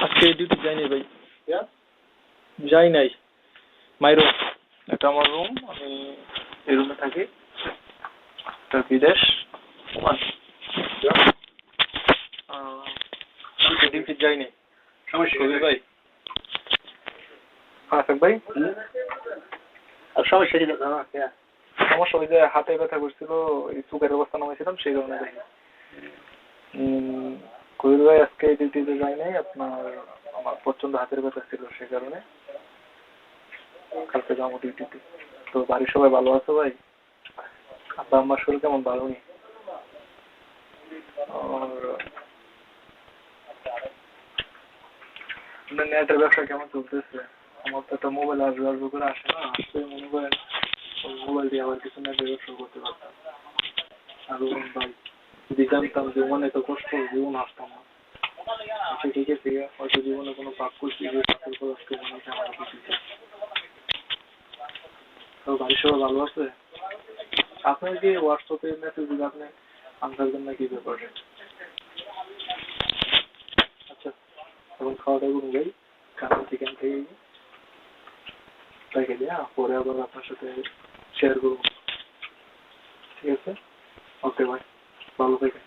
আজকে ডিউটি যাই নাই ভাই, যাই নাই। মাই রুম, এটা আমার রুম, আমি এই রুমে থাকি। এটা বিদেশ। ডিউটি যাই নাই। সমস্যা ভাই, আসাক ভাই, সমস্যা ওই যে হাতে ব্যথা করছিল, ওই চুকের অবস্থা নামাইছিলাম, সেই কারণে যাই। কবির ভাই আজকে ডিউটিতে যাই নাই, আপনার আমার প্রচন্ড হাতের ব্যথা ছিল, সেই কারণে কালকে যাবো ডিউটিতে। তো বাড়ির সবাই ভালো আছে ভাই? আব্বা আম্মার শরীর কেমন? ভালো নেই? আপনার নেটের ব্যবসা কেমন চলতেছে? আমার তো একটা মোবাইল আসবে আসবে করে আসে না, আসতে মনে করেন মোবাইল দিয়ে আবার কিছু নেটের ব্যবসা করতে পারতাম। আর ভাই যদি জানতাম জীবনে তো কষ্ট, জীবন আসতাম না। আচ্ছা ঠিক আছে, হয়তো জীবনে কোনো পাপ করছি, যে পাপের পর আজকে মানুষ আমার দিচ্ছে। তো বাড়ির সবাই ভালো আছে? আপনার যে হোয়াটসঅ্যাপে মেসেজ দিলে আপনি আনসার দেন না, কি ব্যাপার? আচ্ছা, এখন খাওয়া দাওয়া করুন যাই, কারণ চিকেন খেয়ে রেখে দিয়ে পরে আবার আপনার সাথে শেয়ার করবো। ঠিক আছে, ওকে ভাই, ভালো থাকেন।